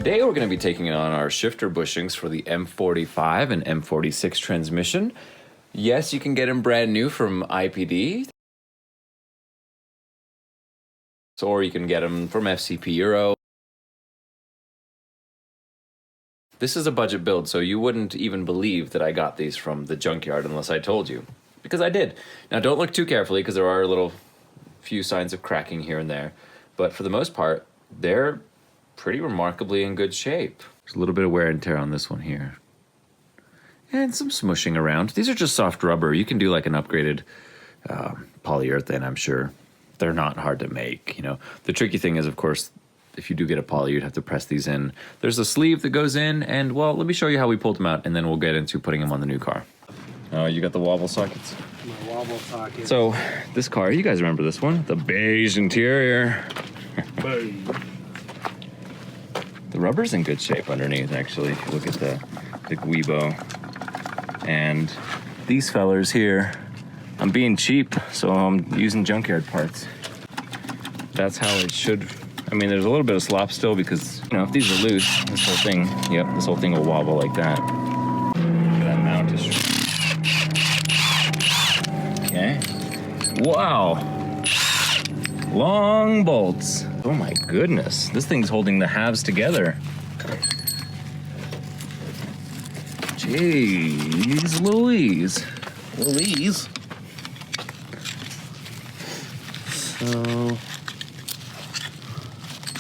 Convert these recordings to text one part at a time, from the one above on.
Today we're going to be taking on our shifter bushings for the M45 and M46 transmission. Yes, you can get them brand new from IPD, or you can get them from FCP Euro. This is a budget build, so you wouldn't even believe that I got these from the junkyard unless I told you, because I did. Now don't look too carefully, because there are a little few signs of cracking here and there, but for the most part, they're pretty remarkably in good shape. There's a little bit of wear and tear on this one here. And some smushing around. These are just soft rubber. You can do like an upgraded polyurethane, I'm sure. They're not hard to make, you know. The tricky thing is, of course, if you do get a poly, you'd have to press these in. There's a sleeve that goes in, and well, let me show you how we pulled them out, and then we'll get into putting them on the new car. Oh, you got the wobble sockets? My wobble socket. So, this car, you guys remember this one? The beige interior. The rubber's in good shape underneath, actually, if you look at the Guibo. And these fellers here, I'm being cheap, so I'm using junkyard parts. That's how it should. I mean, there's a little bit of slop still because, you know, if these are loose, this whole thing, yep, this whole thing will wobble like that. Look at that mount is. Okay. Wow. Long bolts. Oh my goodness. This thing's holding the halves together. Jeez Louise. Louise. So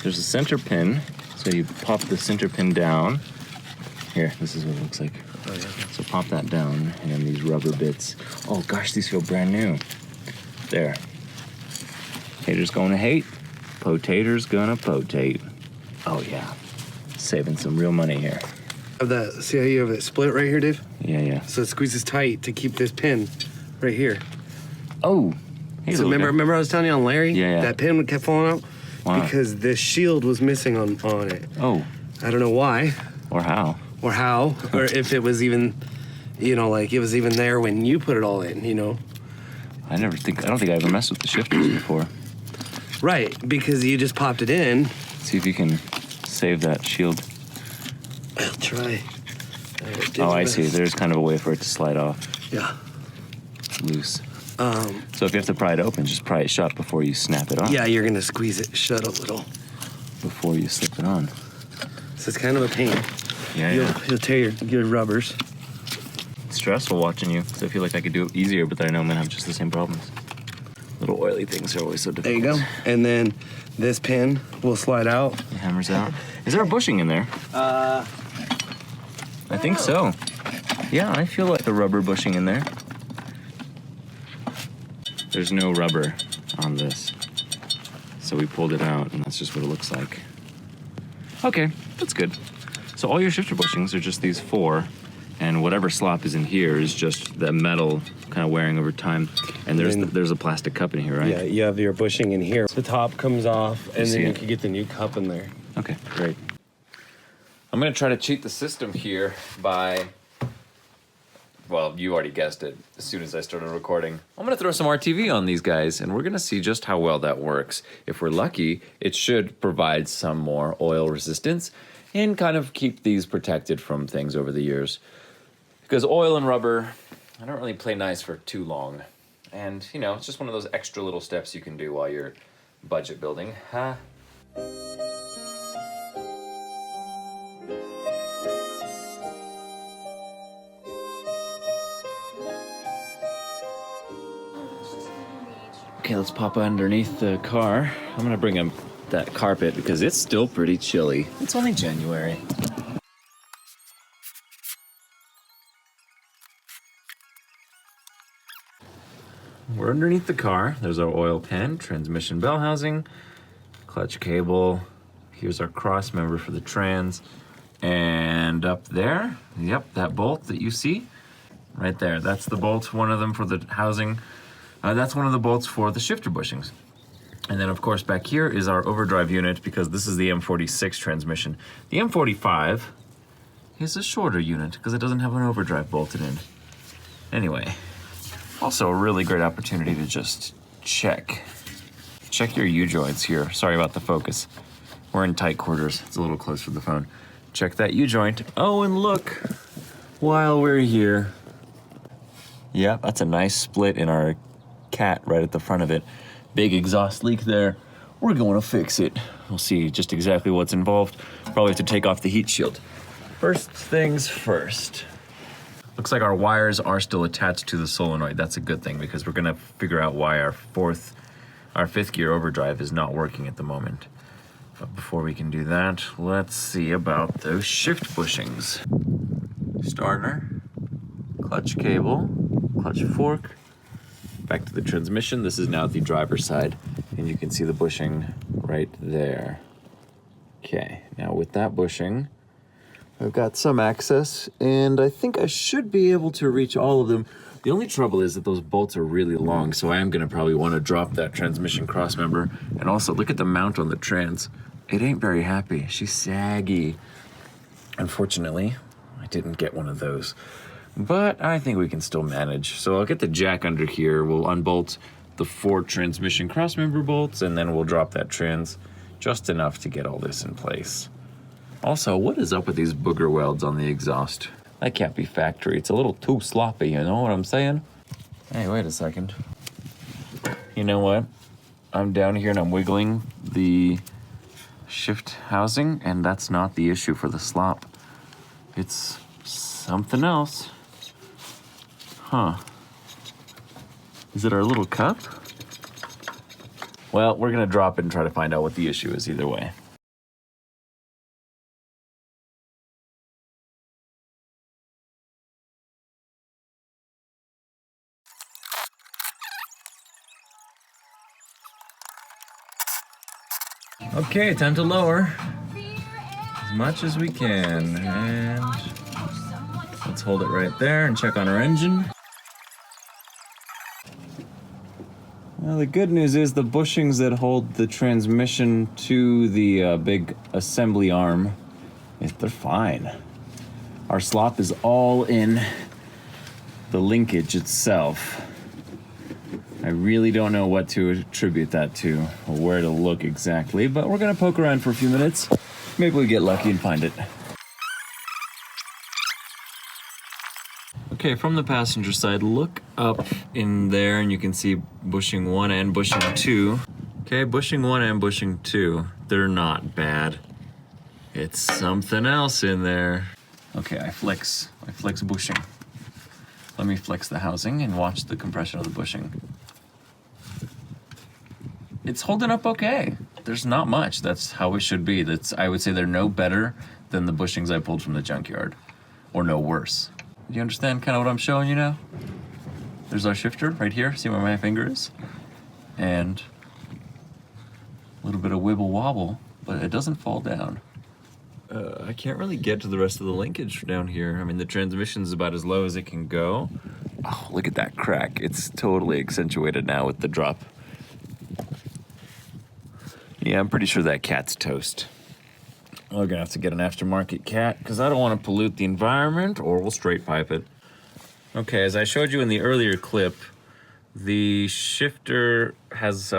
there's a center pin. So you pop the center pin down. Here, this is what it looks like. Oh, yeah. So pop that down, and these rubber bits. Oh gosh, these feel brand new. There. Hater's gonna hate. Potator's gonna potate. Oh yeah. Saving some real money here. Of that, see how you have it split right here, Dave? Yeah, yeah. So it squeezes tight to keep this pin right here. Oh. Hey, so remember I was telling you on Larry? Yeah, yeah. That pin kept falling out? Wow. Because this shield was missing on it. Oh. I don't know why. Or how. Or how. Or if it was even, you know, like it was even there when you put it all in, you know? I don't think I ever messed with the shifters before. Right, because you just popped it in. See if you can save that shield. I'll try. Oh, I see. There's kind of a way for it to slide off. Yeah. Loose. So if you have to pry it open, just pry it shut before you snap it on. Yeah, you're gonna squeeze it shut a little. Before you slip it on. So it's kind of a pain. Yeah, You'll tear your rubbers. It's stressful watching you, because I feel like I could do it easier, but then I know I'm gonna have just the same problems. Little oily things are always so difficult. There you go. And then this pin will slide out. It hammers out. Is there a bushing in there? I think so. Yeah, I feel like the rubber bushing in there. There's no rubber on this. So we pulled it out, and that's just what it looks like. Okay, that's good. So all your shifter bushings are just these four, and whatever slop is in here is just the metal kind of wearing over time. And there's a plastic cup in here, right? Yeah, you have your bushing in here. The top comes off, and then you can get the new cup in there. Okay, great. I'm gonna try to cheat the system here by, well, you already guessed it as soon as I started recording. I'm gonna throw some RTV on these guys, and we're gonna see just how well that works. If we're lucky, it should provide some more oil resistance and kind of keep these protected from things over the years. Because oil and rubber, I don't really play nice for too long. And, you know, it's just one of those extra little steps you can do while you're budget building, huh? Okay, let's pop underneath the car. I'm gonna bring in that carpet because it's still pretty chilly. It's only January. We're underneath the car. There's our oil pan, transmission bell housing, clutch cable. Here's our cross member for the trans. And up there, yep, that bolt that you see right there. That's the bolt, one of them for the housing. That's one of the bolts for the shifter bushings. And then of course back here is our overdrive unit because this is the M46 transmission. The M45 is a shorter unit because it doesn't have an overdrive bolted in. Anyway, also a really great opportunity to just check your U-joints here. Sorry about the focus. We're in tight quarters. It's a little close for the phone. Check that U-joint. Oh, and look, while we're here. Yeah, that's a nice split in our cat right at the front of it. Big exhaust leak there. We're going to fix it. We'll see just exactly what's involved. Probably have to take off the heat shield. First things first. Looks like our wires are still attached to the solenoid. That's a good thing because we're gonna figure out why our fifth gear overdrive is not working at the moment. But before we can do that, let's see about those shift bushings. Starter, clutch cable, clutch fork. Back to the transmission. This is now the driver's side, and you can see the bushing right there. Okay, now with that bushing, I've got some access, and I think I should be able to reach all of them. The only trouble is that those bolts are really long, so I am gonna probably wanna drop that transmission crossmember. And also, look at the mount on the trans. It ain't very happy. She's saggy. Unfortunately, I didn't get one of those. But I think we can still manage. So I'll get the jack under here. We'll unbolt the 4 transmission crossmember bolts, and then we'll drop that trans just enough to get all this in place. Also, what is up with these booger welds on the exhaust? That can't be factory. It's a little too sloppy, you know what I'm saying? Hey, wait a second. You know what? I'm down here and I'm wiggling the shift housing, and that's not the issue for the slop. It's something else. Huh. Is it our little cup? Well, we're gonna drop it and try to find out what the issue is either way. Okay, time to lower as much as we can, and let's hold it right there and check on our engine. Well, the good news is the bushings that hold the transmission to the big assembly arm, they're fine. Our slop is all in the linkage itself. I really don't know what to attribute that to or where to look exactly, but we're gonna poke around for a few minutes. Maybe we get lucky and find it. Okay, from the passenger side, look up in there and you can see bushing 1 and bushing 2. Okay, bushing 1 and bushing 2, they're not bad. It's something else in there. Okay, I flex bushing. Let me flex the housing and watch the compression of the bushing. It's holding up okay. There's not much. That's how it should be. I would say they're no better than the bushings I pulled from the junkyard, or no worse. Do you understand kind of what I'm showing you now? There's our shifter right here. See where my finger is? And a little bit of wibble wobble, but it doesn't fall down. I can't really get to the rest of the linkage down here. I mean, the transmission's about as low as it can go. Oh, look at that crack. It's totally accentuated now with the drop. Yeah, I'm pretty sure that cat's toast. We're gonna have to get an aftermarket cat because I don't want to pollute the environment, or we'll straight pipe it. Okay, as I showed you in the earlier clip, the shifter has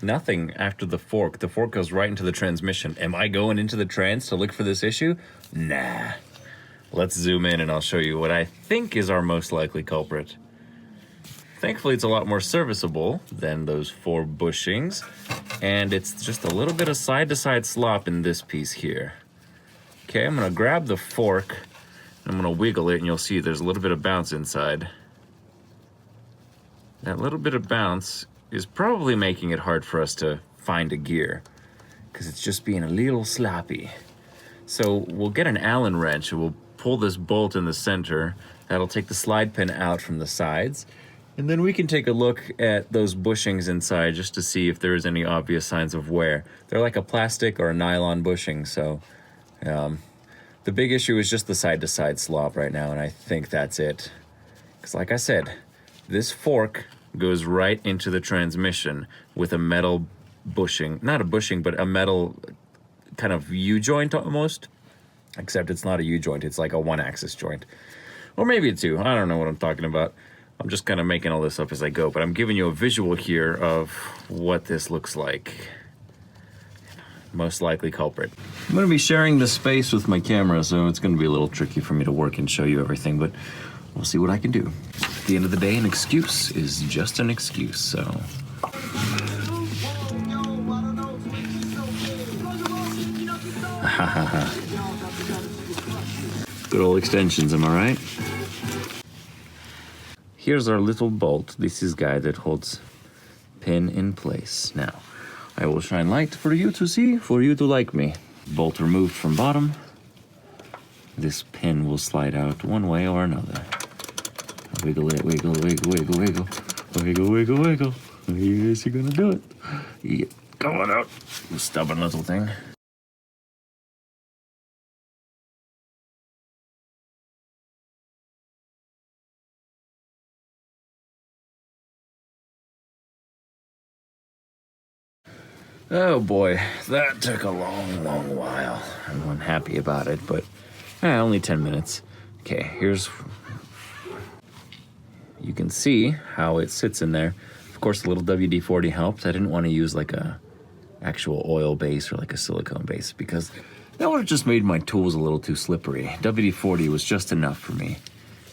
nothing after the fork. The fork goes right into the transmission. Am I going into the trans to look for this issue? Nah. Let's zoom in and I'll show you what I think is our most likely culprit. Thankfully, it's a lot more serviceable than those 4 bushings, and it's just a little bit of side-to-side slop in this piece here. Okay, I'm gonna grab the fork, and I'm gonna wiggle it, and you'll see there's a little bit of bounce inside. That little bit of bounce is probably making it hard for us to find a gear, because it's just being a little sloppy. So we'll get an Allen wrench, and we'll pull this bolt in the center. That'll take the slide pin out from the sides. And then we can take a look at those bushings inside just to see if there is any obvious signs of wear. They're like a plastic or a nylon bushing, so the big issue is just the side-to-side slop right now, and I think that's it. Because like I said, this fork goes right into the transmission with a metal bushing, not a bushing, but a metal kind of U-joint almost, except it's not a U-joint, it's like a 1-axis joint. Or maybe a 2, I don't know what I'm talking about. I'm just kind of making all this up as I go, but I'm giving you a visual here of what this looks like. most likely culprit. I'm going to be sharing this space with my camera, so it's going to be a little tricky for me to work and show you everything, but we'll see what I can do. At the end of the day, an excuse is just an excuse, so... Good old extensions, am I right? Here's our little bolt. This is guy that holds pin in place. Now, I will shine light for you to see, for you to like me. Bolt removed from bottom. This pin will slide out one way or another. Wiggle it, wiggle, wiggle, wiggle, wiggle. Wiggle, wiggle, wiggle. Yes, you're gonna do it. Yeah, come on out, you stubborn little thing. Oh boy, that took a long, long while. I'm unhappy about it, but only 10 minutes. Okay, here's... You can see how it sits in there. Of course, the little WD-40 helped. I didn't want to use like a actual oil base or like a silicone base because that would have just made my tools a little too slippery. WD-40 was just enough for me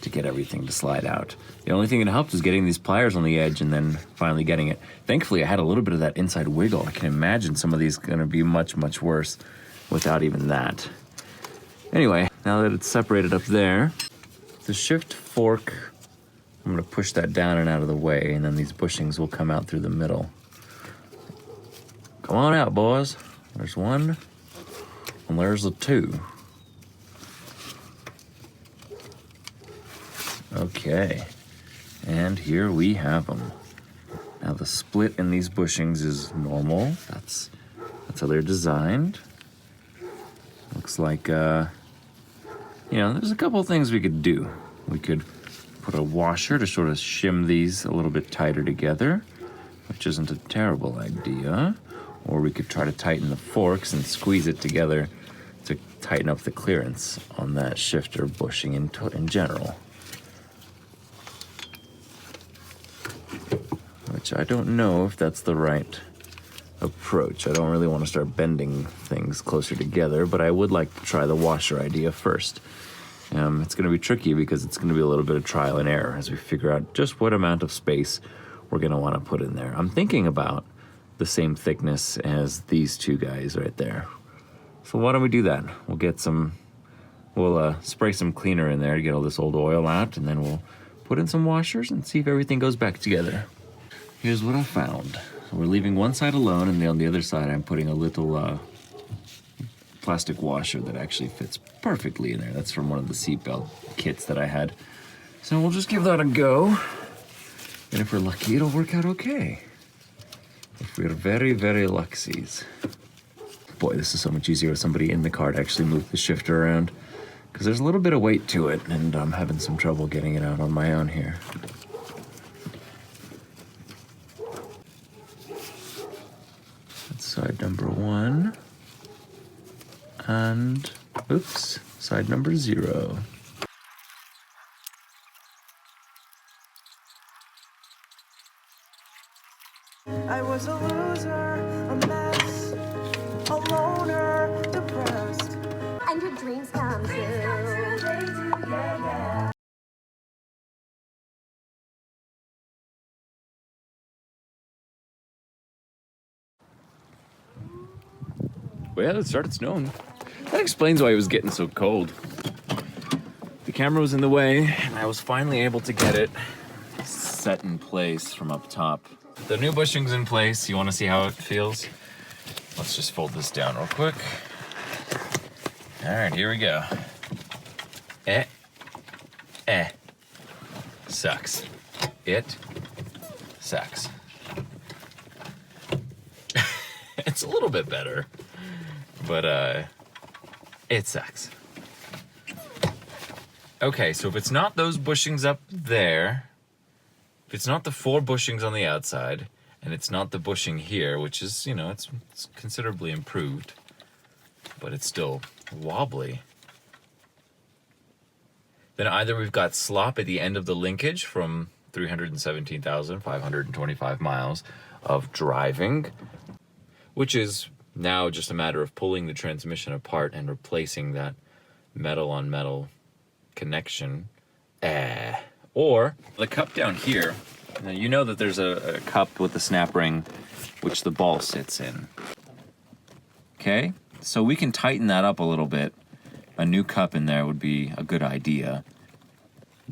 to get everything to slide out. The only thing that helped was getting these pliers on the edge and then finally getting it. Thankfully, I had a little bit of that inside wiggle. I can imagine some of these are gonna be much, much worse without even that. Anyway, now that it's separated up there, the shift fork, I'm gonna push that down and out of the way, and then these bushings will come out through the middle. Come on out, boys. There's one, and there's the two. Okay, and here we have them. Now the split in these bushings is normal. That's how they're designed. Looks like, you know, there's a couple of things we could do. We could put a washer to sort of shim these a little bit tighter together, which isn't a terrible idea. Or we could try to tighten the forks and squeeze it together to tighten up the clearance on that shifter bushing in general. Which I don't know if that's the right approach. I don't really want to start bending things closer together, but I would like to try the washer idea first. It's going to be tricky because it's going to be a little bit of trial and error as we figure out just what amount of space we're going to want to put in there. I'm thinking about the same thickness as these two guys right there. So why don't we do that? We'll spray some cleaner in there to get all this old oil out, and then we'll put in some washers and see if everything goes back together. Here's what I found. So we're leaving one side alone, and then on the other side I'm putting a little plastic washer that actually fits perfectly in there. That's from one of the seatbelt kits that I had. So we'll just give that a go. And if we're lucky, it'll work out okay. If we're very, very lucksies. Boy, this is so much easier with somebody in the car to actually move the shifter around, because there's a little bit of weight to it, and I'm having some trouble getting it out on my own here. That's side number 1. And, oops, side number 0. I was a loser, a mess, a loner, depressed. And your dreams come true. Well, it started snowing. That explains why it was getting so cold. The camera was in the way, and I was finally able to get it set in place from up top. The new bushing's in place. You want to see how it feels? Let's just fold this down real quick. All right, here we go. Sucks. It sucks. It's a little bit better, but it sucks. Okay, so if it's not those bushings up there, if it's not the 4 bushings on the outside, and it's not the bushing here, which is, you know, it's considerably improved, but it's still wobbly, then either we've got slop at the end of the linkage from 317,525 miles of driving, which is Now just a matter of pulling the transmission apart and replacing that metal on metal connection. Or the cup down here, now you know that there's a cup with the snap ring which the ball sits in. Okay, so we can tighten that up a little bit. A new cup in there would be a good idea.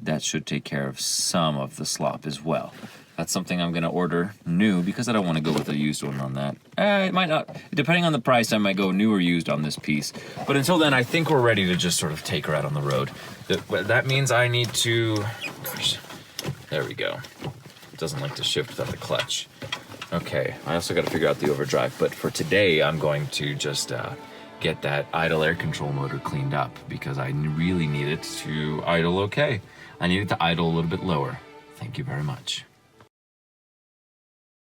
That should take care of some of the slop as well. That's something I'm gonna order new because I don't want to go with a used one on that. It might not, depending on the price, I might go new or used on this piece. But until then, I think we're ready to just sort of take her out on the road. That means I need to, gosh, there we go. It doesn't like to shift without the clutch. Okay, I also got to figure out the overdrive, but for today, I'm going to just get that idle air control motor cleaned up because I really need it to idle okay. I need it to idle a little bit lower. Thank you very much.